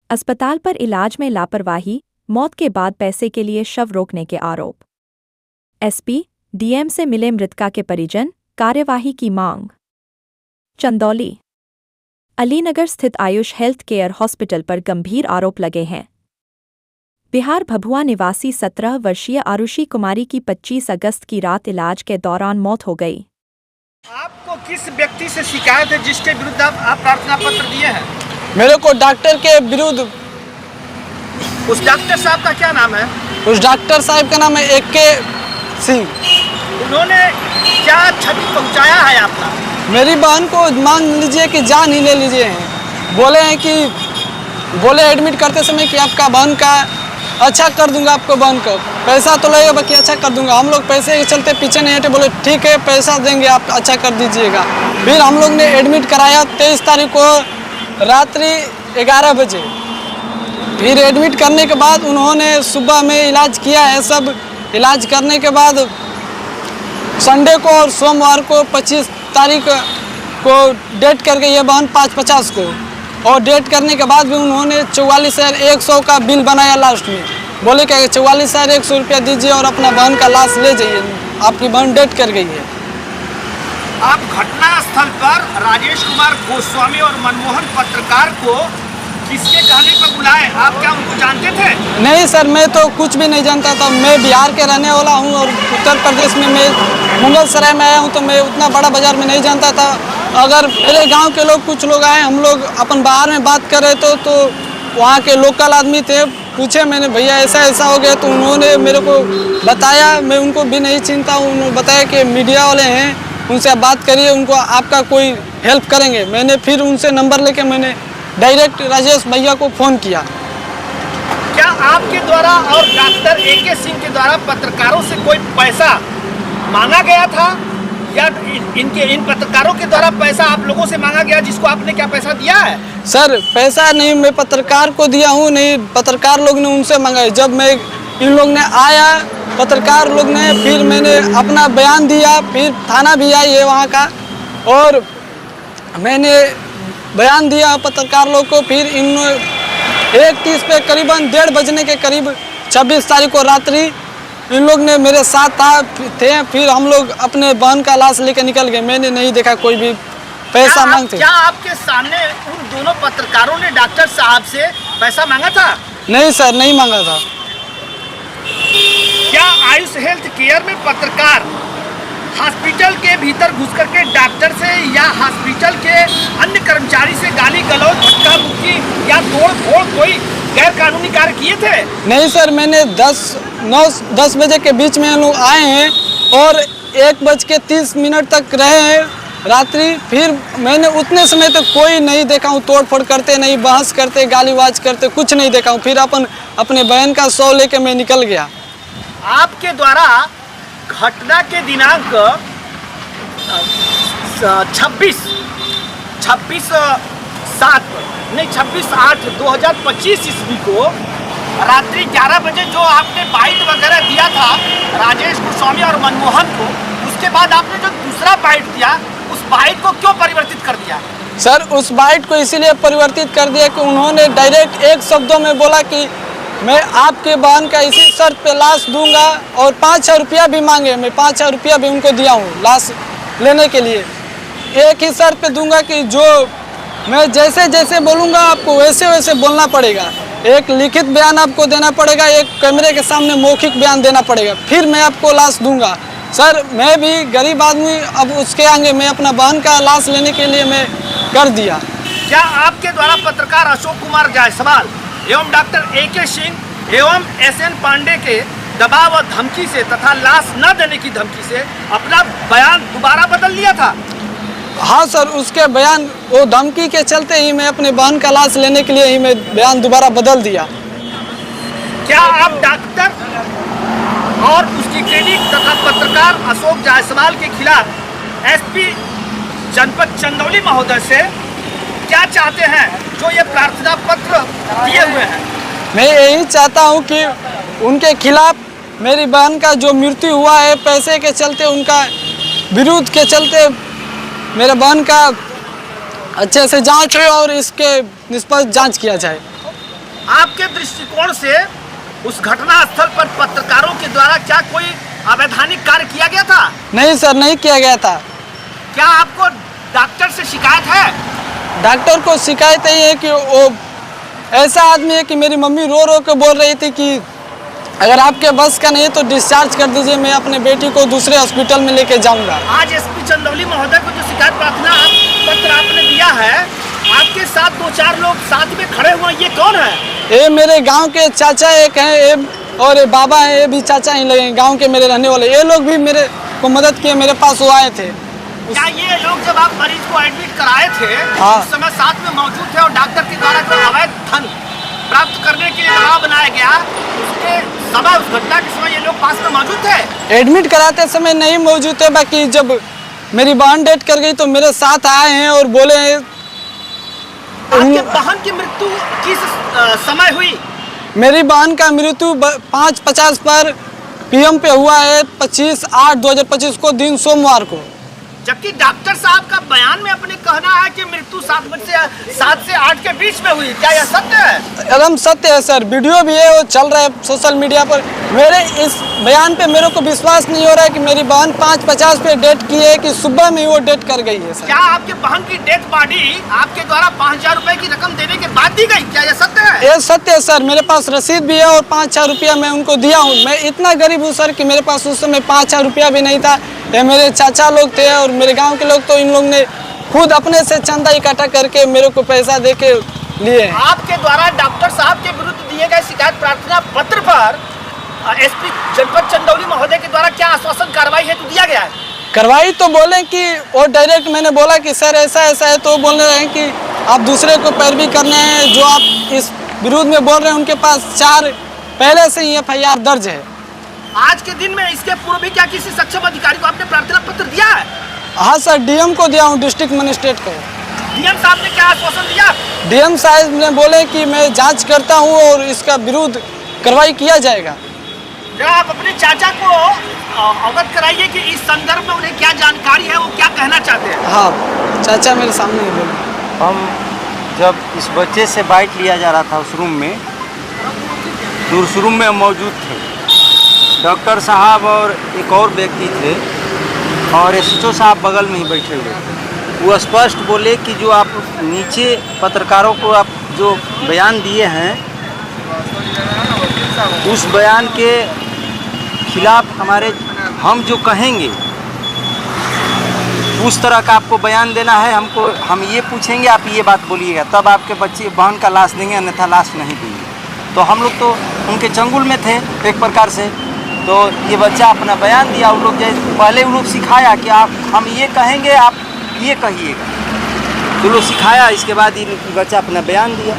अस्पताल पर इलाज में लापरवाही, मौत के बाद पैसे के लिए शव रोकने के आरोप। एसपी, डीएम से मिले मृतका के परिजन, कार्यवाही की मांग। चंदौली, अलीनगर स्थित आयुष हेल्थ केयर हॉस्पिटल पर गंभीर आरोप लगे हैं। बिहार भभुआ निवासी 17 वर्षीय आरुषि कुमारी की 25 अगस्त की रात इलाज के दौरान मौत हो गई। आपको किस व्यक्ति से शिकायत है जिसके विरुद्ध आप प्रार्थना पत्र दिए हैं? मेरे को डॉक्टर के विरुद्ध। उस डॉक्टर साहब का क्या नाम है? उस डॉक्टर साहब का नाम है AK सिंह। उन्होंने क्या क्षति पहुंचाया है आपका? मेरी बहन को मान लीजिए कि जान ही ले लीजिए हैं। बोले एडमिट करते समय कि आपका बहन का अच्छा कर दूंगा, आपको बहन को पैसा तो लगेगा बाकी अच्छा कर दूंगा। हम लोग पैसे के चलते पीछे नहीं हटे, बोले ठीक है पैसा देंगे, आप अच्छा कर दीजिएगा। फिर हम लोग ने एडमिट कराया 23 तारीख को रात्रि 11 बजे। फिर एडमिट करने के बाद उन्होंने सुबह में इलाज किया है। सब इलाज करने के बाद संडे को और सोमवार को 25 तारीख को डेट कर गई है बहन 5:50 को। और डेट करने के बाद भी उन्होंने 44,100 का बिल बनाया लास्ट में। बोले क्या 44,100 रुपया दीजिए और अपना बहन का लाश ले जाइए, आपकी बहन डेट कर गई है। आप घटना स्थल पर राजेश कुमार गोस्वामी और मनमोहन पत्रकार को किसके कहने पर बुलाए? आप क्या उनको जानते थे? नहीं सर, मैं तो कुछ भी नहीं जानता था। मैं बिहार के रहने वाला हूँ और उत्तर प्रदेश में मैं मुगलसराय में आया हूँ, तो मैं उतना बड़ा बाजार में नहीं जानता था। अगर मेरे गांव के लोग कुछ लोग आए, हम लोग अपन बाहर में बात कर रहे थे, तो वहाँ के लोकल आदमी थे, पूछे मैंने भैया ऐसा हो गया, तो उन्होंने मेरे को बताया। मैं उनको भी नहीं चिंता हूँ। उन्होंने बताया कि मीडिया वाले हैं, उनसे आप बात करिए, उनको आपका कोई हेल्प करेंगे। मैंने फिर उनसे नंबर लेके मैंने डायरेक्ट राजेश भैया को फ़ोन किया। क्या आपके द्वारा और डॉक्टर AK सिंह के द्वारा पत्रकारों से कोई पैसा मांगा गया था या इन पत्रकारों के द्वारा पैसा आप लोगों से मांगा गया, जिसको आपने क्या पैसा दिया है? सर पैसा नहीं मैं पत्रकार को दिया हूँ, नहीं पत्रकार लोग ने उनसे मांगा। जब मैं इन लोग ने आया पत्रकार लोग ने, फिर मैंने अपना बयान दिया, फिर थाना भी आई है वहाँ का, और मैंने बयान दिया पत्रकार लोग को। फिर इन 1:30 पे करीबन 1:30 बजने के करीब 26 तारीख को रात्रि इन लोग ने मेरे साथ थे। फिर हम लोग अपने बहन का लाश लेकर निकल गए। मैंने नहीं देखा कोई भी पैसा मांगते। क्या आपके सामने उन दोनों पत्रकारों ने डॉक्टर साहब से पैसा मांगा था? नहीं सर, नहीं मांगा था। क्या आयुष हेल्थ केयर में पत्रकार हॉस्पिटल के भीतर घुस करके डॉक्टर से या हॉस्पिटल के अन्य कर्मचारी से गाली गलौज, धक्का मुक्की या तोड़ फोड़ कोई गैर कानूनी कार्य किए थे? नहीं सर, मैंने 10 बजे के बीच में लोग आए हैं और 1:30 तक रहे हैं रात्रि। फिर मैंने उतने समय तक कोई नहीं देखा हूँ तोड़ फोड़ करते, नहीं बहस करते, गालीवाज करते, कुछ नहीं देखा हूँ। फिर अपने बहन का शव लेके मैं निकल गया। आपके द्वारा घटना के दिनांक 26/8/2025 ईस्वी को रात्रि 11 बजे जो आपने बाइट वगैरह दिया था राजेश गोस्वामी और मनमोहन को, उसके बाद आपने जो दूसरा बाइट दिया, उस बाइट को क्यों परिवर्तित कर दिया? सर उस बाइट को इसीलिए परिवर्तित कर दिया कि उन्होंने डायरेक्ट एक शब्दों में बोला कि मैं आपके बहन का इसी शर्त पे लाश दूंगा, और 5,000 रुपया भी मांगे। मैं 5,000 रुपया भी उनको दिया हूँ लाश लेने के लिए। एक ही शर्त पे दूंगा कि जो मैं जैसे जैसे बोलूँगा आपको वैसे वैसे बोलना पड़ेगा। एक लिखित बयान आपको देना पड़ेगा, एक कैमरे के सामने मौखिक बयान देना पड़ेगा, फिर मैं आपको लाश दूंगा। सर मैं भी गरीब आदमी, अब उसके आगे मैं अपना बहन का लाश लेने के लिए मैं कर दिया। क्या आपके द्वारा पत्रकार अशोक कुमार जायसवाल एवं डॉक्टर AK सिंह एवं SN पांडे के दबाव और धमकी से तथा लाश न देने की धमकी से अपना बयान दोबारा बदल लिया था? हाँ सर, उसके बयान वो धमकी के चलते ही मैं अपने बहन का लाश लेने के लिए ही मैं बयान दोबारा बदल दिया। क्या आप डॉक्टर और उसकी क्लिनिक तथा पत्रकार अशोक जायसवाल के खिलाफ SP जनपद चंदौली महोदय से क्या चाहते हैं जो ये प्रार्थना पत्र दिए हुए हैं? मैं यही चाहता हूँ कि उनके खिलाफ मेरी बहन का जो मृत्यु हुआ है पैसे के चलते, उनका विरोध के चलते मेरे बहन का अच्छे से जांच हो और इसके निष्पक्ष जांच किया जाए। आपके दृष्टिकोण से उस घटना स्थल पर पत्रकारों के द्वारा क्या कोई अवैधानिक कार्य किया गया था? नहीं सर, नहीं किया गया था। क्या आपको डॉक्टर से शिकायत है? डॉक्टर को शिकायत यही है कि वो ऐसा आदमी है कि मेरी मम्मी रो रो के बोल रही थी कि अगर आपके बस का नहीं तो डिस्चार्ज कर दीजिए, मैं अपने बेटी को दूसरे हॉस्पिटल में लेके जाऊंगा। आज एसपी चंदौली महोदय को जो शिकायत प्रार्थना पत्र आपने दिया है, आपके साथ 2-4 लोग साथ में खड़े हुए, ये कौन है? ये मेरे गांव के चाचा एक हैं, ये और ये बाबा हैं, ये भी चाचा ही लगे, गांव के मेरे रहने वाले। ये लोग भी मेरे को मदद किए, मेरे पास वो आए थे। क्या ये लोग जब आप मरीज को एडमिट कराए थे, हाँ। उस समय साथ में मौजूद थे और डॉक्टर के द्वारा जो अवैध धन प्राप्त करने के लिए दबाव बनाया गया, उसके समय, उस घटना के समय ये लोग पास में मौजूद थे? एडमिट कराते समय नहीं मौजूद थे, बाकी जब मेरी बहन डेथ कर गई तो मेरे साथ आए हैं और बोले हैं। आपके बहन की मृत्यु किस समय हुई? मेरी बहन का मृत्यु 5:50 पर PM पे हुआ है, 25/8/2025 को, दिन सोमवार को। जबकि डॉक्टर साहब का बयान में अपने कहना है कि मृत्यु 7 से 8 के बीच में हुई। क्या यह सत्य है? एकदम सत्य है सर, वीडियो भी है, वो चल रहा है सोशल मीडिया पर। मेरे इस बयान पे मेरे को विश्वास नहीं हो रहा है कि मेरी बहन 5:50 पे डेथ की है कि सुबह में वो डेथ कर गई है सर। क्या आपके बहन की डेथ बॉडी आपके द्वारा 5,000 रुपए की रकम देने के बाद दी गई? क्या यह सत्य है? ये सत्य है सर, मेरे पास रसीद भी है और 5,000 रुपया मैं उनको दिया हूँ। मैं इतना गरीब हूँ सर कि मेरे पास उस समय 5,000 रुपया भी नहीं था। ये मेरे चाचा लोग थे और मेरे गांव के लोग, तो इन लोग ने खुद अपने से चंदा इकट्ठा करके मेरे को पैसा दे के लिए। आपके द्वारा डॉक्टर साहब के विरुद्ध दिए गए शिकायत प्रार्थना पत्र पर एसपी जनपद चंदौली महोदय के द्वारा क्या आश्वासन कार्रवाई हेतु दिया गया है? कार्रवाई तो बोले कि और डायरेक्ट मैंने बोला कि सर ऐसा ऐसा है, तो बोल रहे हैं कि आप दूसरे को पैरवी करने हैं। जो आप इस विरोध में बोल रहे हैं उनके पास 4 पहले से ही FIR दर्ज है। आज के दिन में इसके पूर्व भी क्या किसी सक्षम अधिकारी को आपने प्रार्थना पत्र दिया है? हाँ सर, DM को दिया हूँ, डिस्ट्रिक्ट मजिस्ट्रेट को। DM साहब ने क्या आश्वासन दिया? DM साहब ने बोले कि मैं जांच करता हूँ और इसका विरोध कार्रवाई किया जाएगा। जरा आप अपने चाचा को अवगत कराइए कि इस संदर्भ में उन्हें क्या जानकारी है, वो क्या कहना चाहते हैं। हाँ, चाचा मेरे सामने ही बोले। हम जब इस बच्चे से बाइट लिया जा रहा था उस रूम में, तो उस रूम में हम मौजूद थे। डॉक्टर साहब और एक और व्यक्ति थे और SHO साहब बगल में ही बैठे हुए थे। वो स्पष्ट बोले कि जो आप नीचे पत्रकारों को आप जो बयान दिए हैं, उस बयान के खिलाफ हम जो कहेंगे उस तरह का आपको बयान देना है। हम ये पूछेंगे, आप ये बात बोलिएगा, तब आपके बहन का लाश देंगे, अन्यथा लाश नहीं देंगे। तो हम लोग तो उनके चंगुल में थे एक प्रकार से। तो ये बच्चा अपना बयान दिया। उन लोग पहले उन लोग सिखाया कि हम ये कहेंगे, आप ये कहिएगा, तो लोग सिखाया। इसके बाद ये बच्चा अपना बयान दिया।